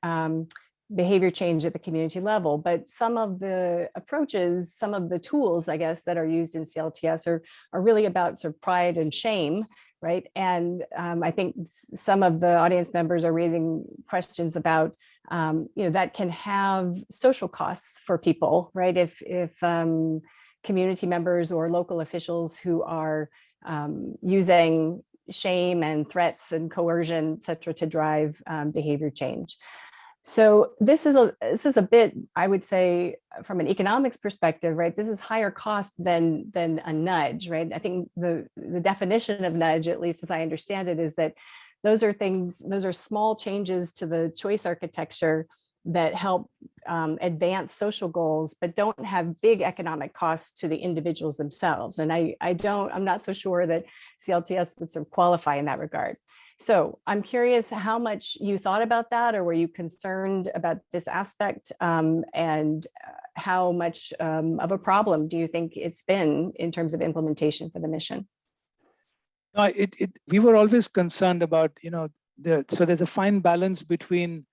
behavior change at the community level. But some of the approaches, some of the tools, I guess, that are used in CLTS are really about sort of pride and shame, right? And I think some of the audience members are raising questions about, that can have social costs for people, right? If community members or local officials who are using shame and threats and coercion, et cetera, to drive behavior change. So this is a bit, I would say, from an economics perspective, right? This is higher cost than a nudge, right? I think the definition of nudge, at least as I understand it, is that those are small changes to the choice architecture that help advance social goals, but don't have big economic costs to the individuals themselves. And I'm not so sure that CLTS would sort of qualify in that regard. So I'm curious how much you thought about that, or were you concerned about this aspect, and how much of a problem do you think it's been in terms of implementation for the mission? We were always concerned about, so there's a fine balance between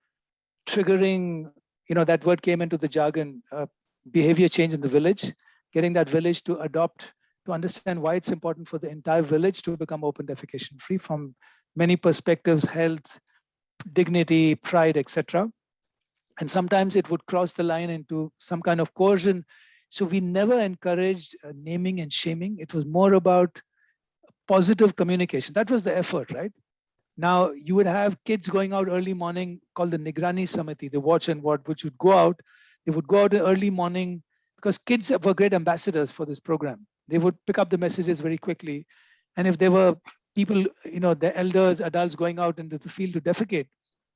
triggering, that word came into the jargon, behavior change in the village, getting that village to adopt, to understand why it's important for the entire village to become open defecation free from many perspectives, health, dignity, pride, etc. And sometimes it would cross the line into some kind of coercion. So we never encouraged naming and shaming. It was more about positive communication. That was the effort, right? Now, you would have kids going out early morning called the Nigrani Samiti, the watch and ward, which would go out. They would go out early morning because kids were great ambassadors for this program. They would pick up the messages very quickly. And if there were people, the elders, adults going out into the field to defecate,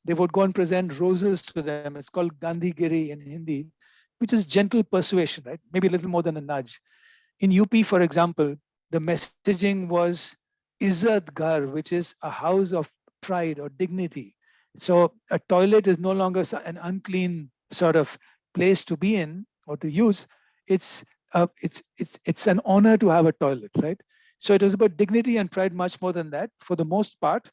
they would go and present roses to them. It's called Gandhi Giri in Hindi, which is gentle persuasion, right? Maybe a little more than a nudge. In UP, for example, the messaging was Izzat Ghar, which is a house of pride or dignity. So a toilet is no longer an unclean sort of place to be in or to use. It's an honor to have a toilet, right? So it was about dignity and pride much more than that for the most part.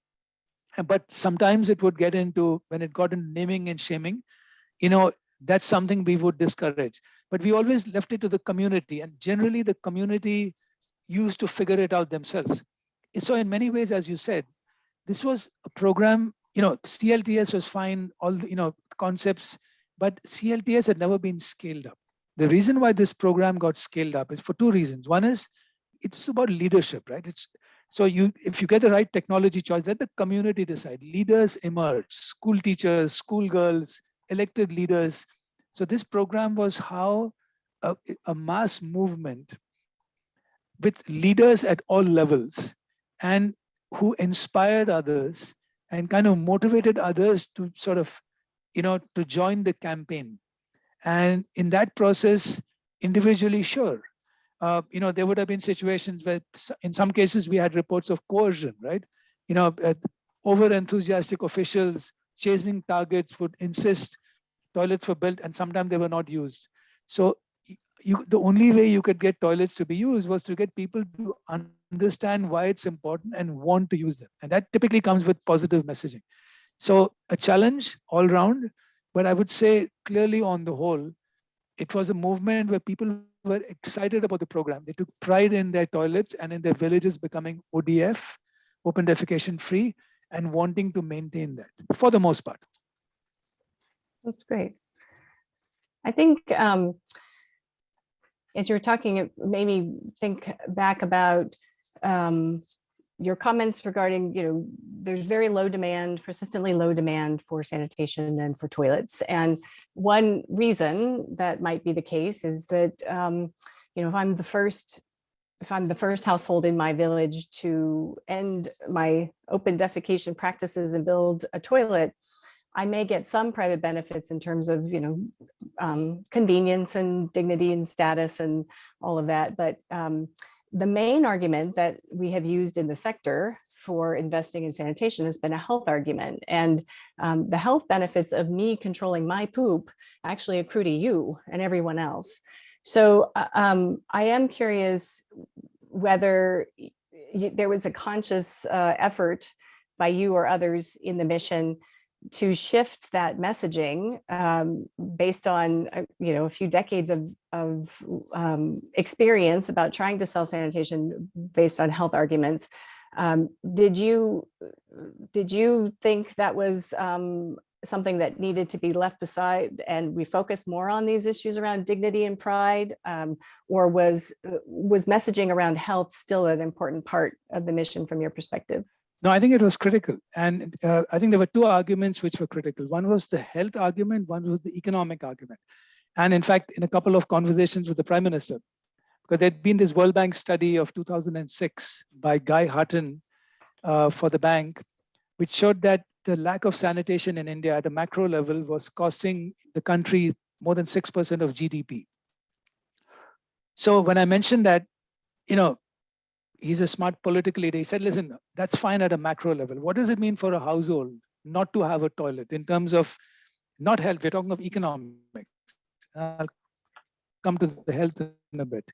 But sometimes it would get into, when it got into naming and shaming, that's something we would discourage. But we always left it to the community, and generally the community used to figure it out themselves. So in many ways, as you said, this was a program, CLTS was fine, all the, concepts, but CLTS had never been scaled up. The reason why this program got scaled up is for two reasons. One is it's about leadership, right? If you get the right technology choice, let the community decide. Leaders emerge, school teachers, school girls, elected leaders. So this program was how a mass movement with leaders at all levels and who inspired others and kind of motivated others to sort of, to join the campaign. And in that process, individually, sure, there would have been situations where in some cases we had reports of coercion, right? Over enthusiastic officials chasing targets would insist toilets were built and sometimes they were not used. So the only way you could get toilets to be used was to get people to understand why it's important and want to use them. And that typically comes with positive messaging. So a challenge all around, but I would say clearly on the whole, it was a movement where people were excited about the program. They took pride in their toilets and in their villages becoming ODF, open defecation free, and wanting to maintain that for the most part. That's great. I think as you're talking, it made me think back about your comments regarding, there's very low demand, persistently low demand for sanitation and for toilets. And one reason that might be the case is that, if I'm the first household in my village to end my open defecation practices and build a toilet, I may get some private benefits in terms of, convenience and dignity and status and all of that. But the main argument that we have used in the sector for investing in sanitation has been a health argument. And the health benefits of me controlling my poop actually accrue to you and everyone else. So I am curious whether there was a conscious effort by you or others in the mission to shift that messaging based on a few decades of experience about trying to sell sanitation based on health arguments. Did you think that was something that needed to be left beside and we focus more on these issues around dignity and pride, or was messaging around health still an important part of the mission from your perspective? No, I think it was critical. And I think there were two arguments which were critical. One was the health argument, one was the economic argument. And in fact, in a couple of conversations with the Prime Minister, because there'd been this World Bank study of 2006 by Guy Hutton for the bank, which showed that the lack of sanitation in India at a macro level was costing the country more than 6% of GDP. So when I mentioned that, he's a smart political leader. He said, listen, that's fine at a macro level. What does it mean for a household not to have a toilet in terms of not health? We're talking of economics. I'll come to the health in a bit.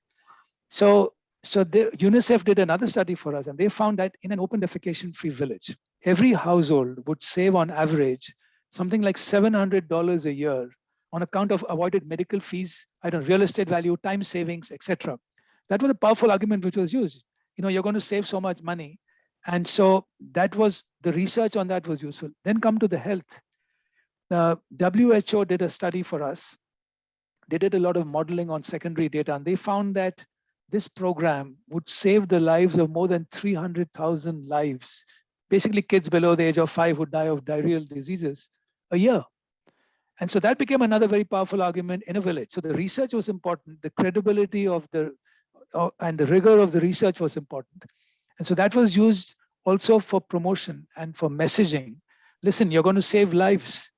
So UNICEF did another study for us, and they found that in an open defecation free village, every household would save on average something like $700 a year on account of avoided medical fees, real estate value, time savings, etc. That was a powerful argument which was used. You're going to save so much money. And so that was, the research on that was useful. Then come to the health. The WHO did a study for us. They did a lot of modeling on secondary data, and they found that this program would save the lives of more than 300,000 lives, basically kids below the age of 5 who die of diarrheal diseases a year. And so that became another very powerful argument in a village. So the research was important, the credibility of and the rigor of the research was important. And so that was used also for promotion and for messaging. Listen, you're going to save lives.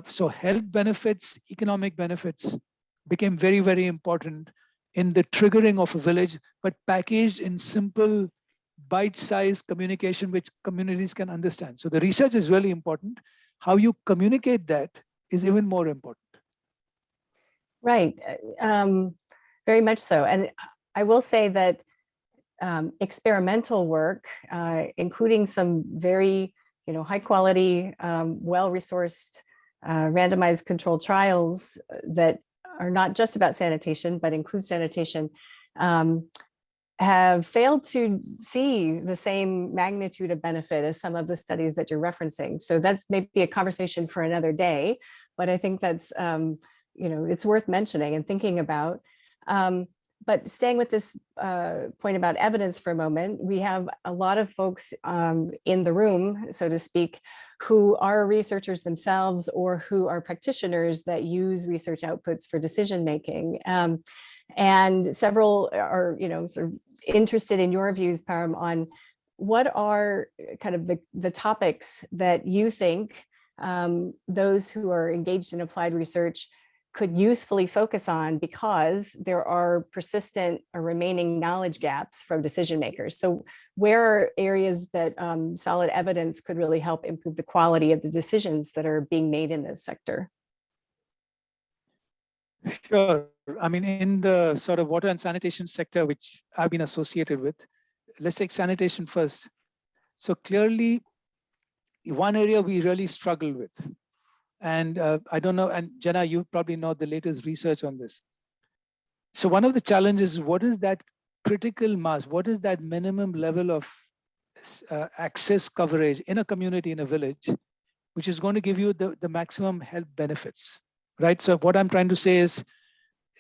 So health benefits, economic benefits became very, very important in the triggering of a village, but packaged in simple, bite-sized communication which communities can understand. So the research is really important. How you communicate that is even more important. Right, very much so. And I will say that experimental work, including some very, high quality, well-resourced randomized controlled trials that are not just about sanitation, but include sanitation, have failed to see the same magnitude of benefit as some of the studies that you're referencing. So that's maybe a conversation for another day, but I think that's, it's worth mentioning and thinking about. But staying with this point about evidence for a moment, we have a lot of folks in the room, so to speak, who are researchers themselves or who are practitioners that use research outputs for decision making. And several are, sort of interested in your views, Param, on what are kind of the topics that you think those who are engaged in applied research could usefully focus on, because there are persistent or remaining knowledge gaps from decision makers. So where are areas that solid evidence could really help improve the quality of the decisions that are being made in this sector? Sure. I mean, in the sort of water and sanitation sector, which I've been associated with, let's take sanitation first. So clearly, one area we really struggle with, and I don't know, and Jenna, you probably know the latest research on this. So one of the challenges is, what is that critical mass? What is that minimum level of access coverage in a community, in a village, which is going to give you the maximum health benefits, right? So what I'm trying to say is,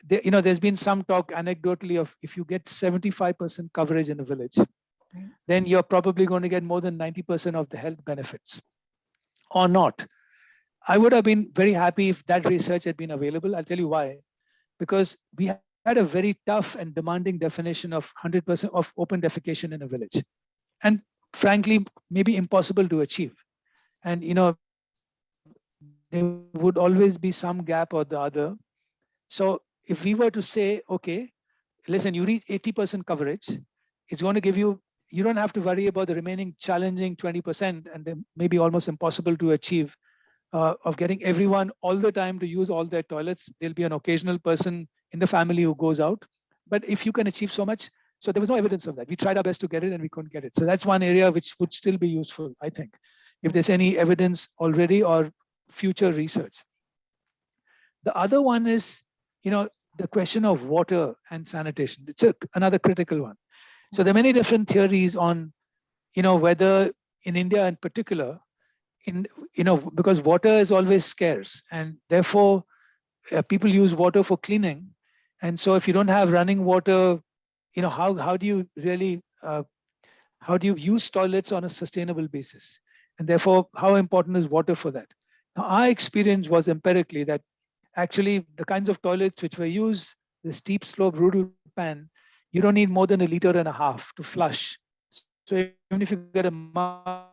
there's been some talk anecdotally of, if you get 75% coverage in a village, then you're probably going to get more than 90% of the health benefits, or not. I would have been very happy if that research had been available. I'll tell you why. Because we had a very tough and demanding definition of 100% of open defecation in a village. And frankly, maybe impossible to achieve. And, there would always be some gap or the other. So if we were to say, okay, listen, you reach 80% coverage, it's going to give you, you don't have to worry about the remaining challenging 20%, and they may be almost impossible to achieve, of getting everyone all the time to use all their toilets. There'll be an occasional person in the family who goes out. But if you can achieve so much, so there was no evidence of that. We tried our best to get it and we couldn't get it. So that's one area which would still be useful, I think, if there's any evidence already or future research. The other one is, the question of water and sanitation. It's another critical one. So there are many different theories on, whether in India in particular, because water is always scarce, and therefore people use water for cleaning. And so if you don't have running water, how do you really, how do you use toilets on a sustainable basis? And therefore, how important is water for that? Now, our experience was empirically that actually the kinds of toilets which were used, the steep slope rural pan, you don't need more than 1.5 liters to flush. So even if you get a mug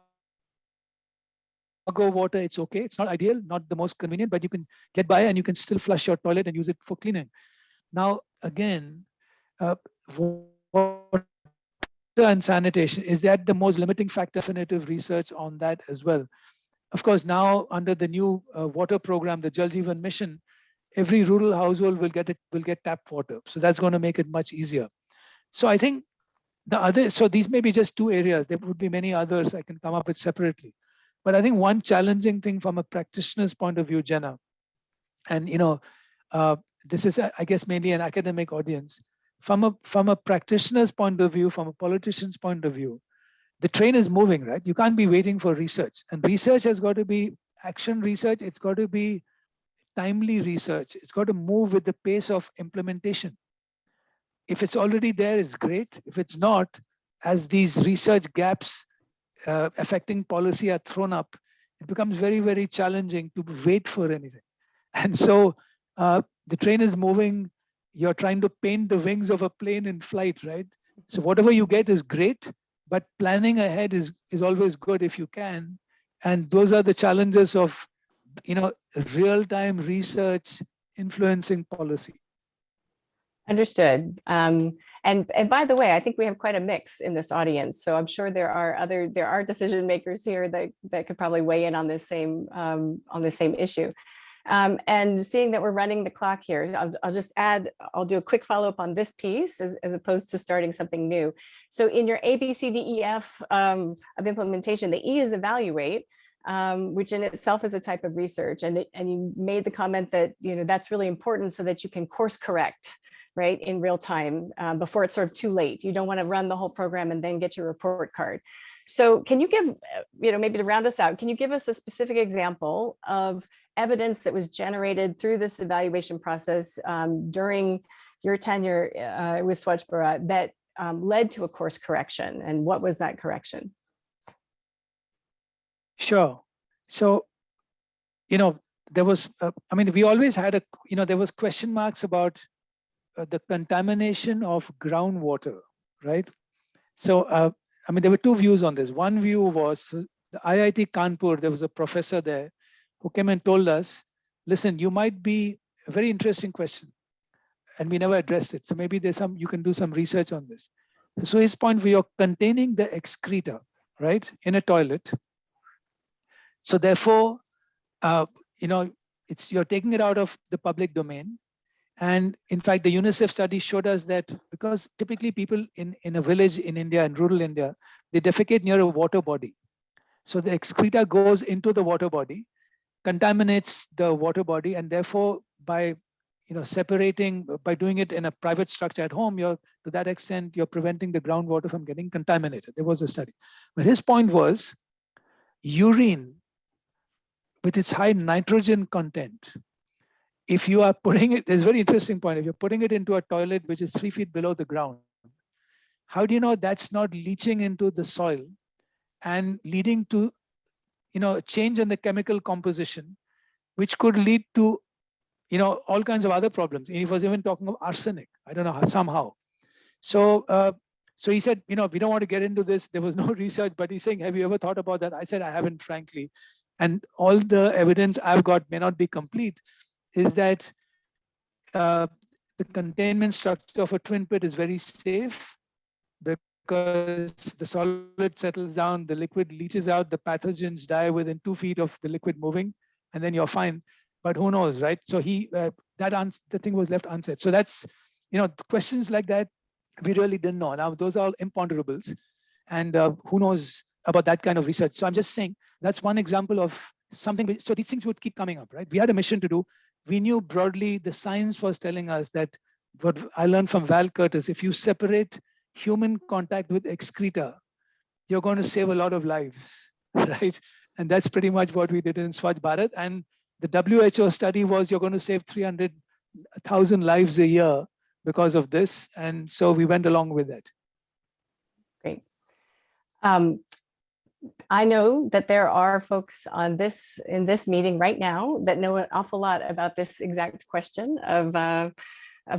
of water, it's okay. It's not ideal, not the most convenient, but you can get by and you can still flush your toilet and use it for cleaning. Now, again, water and sanitation, is that the most limiting factor? Definitive research on that as well. Of course, now under the new water program, the Swachh Bharat Mission, every rural household will get tap water. So that's going to make it much easier. So I think so these may be just two areas. There would be many others I can come up with separately. But I think one challenging thing from a practitioner's point of view, Jenna, and this is, I guess, mainly an academic audience. From a practitioner's point of view, from a politician's point of view, the train is moving, right? You can't be waiting for research. And research has got to be action research. It's got to be timely research. It's got to move with the pace of implementation. If it's already there, it's great. If it's not, as these research gaps affecting policy are thrown up, it becomes very, very challenging to wait for anything. And so the train is moving. You're trying to paint the wings of a plane in flight, right? So whatever you get is great, but planning ahead is always good if you can. And those are the challenges of, real-time research influencing policy. Understood. And by the way, I think we have quite a mix in this audience. So I'm sure there are decision makers here that could probably weigh in on this same issue. And seeing that we're running the clock here, I'll just add, I'll do a quick follow-up on this piece as opposed to starting something new. So in your ABCDEF of implementation, the E is evaluate. which in itself is a type of research. And you made the comment that, that's really important so that you can course correct, right, in real time before it's sort of too late. You don't want to run the whole program and then get your report card. So can you give, maybe to round us out, can you give us a specific example of evidence that was generated through this evaluation process during your tenure with Swachh Bharat that led to a course correction, and what was that correction? Sure. So, there was, we always had there was question marks about the contamination of groundwater, right? So, there were two views on this. One view was the IIT Kanpur, there was a professor there who came and told us, listen, you might be a very interesting question, and we never addressed it. So maybe you can do some research on this. So his point, we are containing the excreta, right, in a toilet. So therefore, you're taking it out of the public domain. And in fact, the UNICEF study showed us that because typically people in a village in India, in rural India, they defecate near a water body. So the excreta goes into the water body, contaminates the water body, and therefore by separating, by doing it in a private structure at home, to that extent, you're preventing the groundwater from getting contaminated. There was a study. But his point was urine, with its high nitrogen content, if you are putting it, there's a very interesting point, if you're putting it into a toilet which is 3 feet below the ground, how do you know that's not leaching into the soil and leading to a change in the chemical composition, which could lead to all kinds of other problems. He was even talking of arsenic. I don't know how, somehow. So so he said, we don't want to get into this. There was no research, but he's saying, have you ever thought about that? I said, I haven't, frankly. And all the evidence I've got may not be complete, is that the containment structure of a twin pit is very safe because the solid settles down, the liquid leaches out, the pathogens die within 2 feet of the liquid moving, and then you're fine. But who knows, right? So the thing was left unsaid. So that's, questions like that, we really didn't know. Now, those are all imponderables. And who knows about that kind of research. So I'm just saying that's one example of something. So these things would keep coming up, right? We had a mission to do. We knew broadly, the science was telling us that what I learned from Val Curtis, if you separate human contact with excreta, you're going to save a lot of lives, right? And that's pretty much what we did in Swachh Bharat. And the WHO study was you're going to save 300,000 lives a year because of this. And so we went along with it. Great. I know that there are folks in this meeting right now that know an awful lot about this exact question of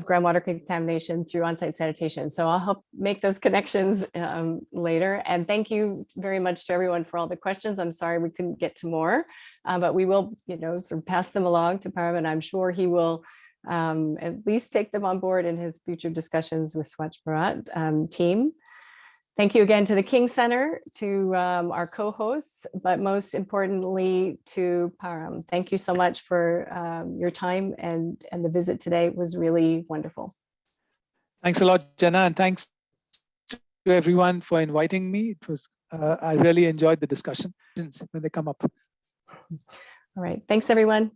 groundwater contamination through on-site sanitation. So I'll help make those connections later. And thank you very much to everyone for all the questions. I'm sorry we couldn't get to more, but we will, sort of pass them along to Param, and I'm sure he will at least take them on board in his future discussions with Swachh Bharat team. Thank you again to the King Center, to our co-hosts, but most importantly to Param. Thank you so much for your time, and the visit today was really wonderful. Thanks a lot, Jenna, and thanks to everyone for inviting me. It was I really enjoyed the discussion when they come up. All right, thanks everyone.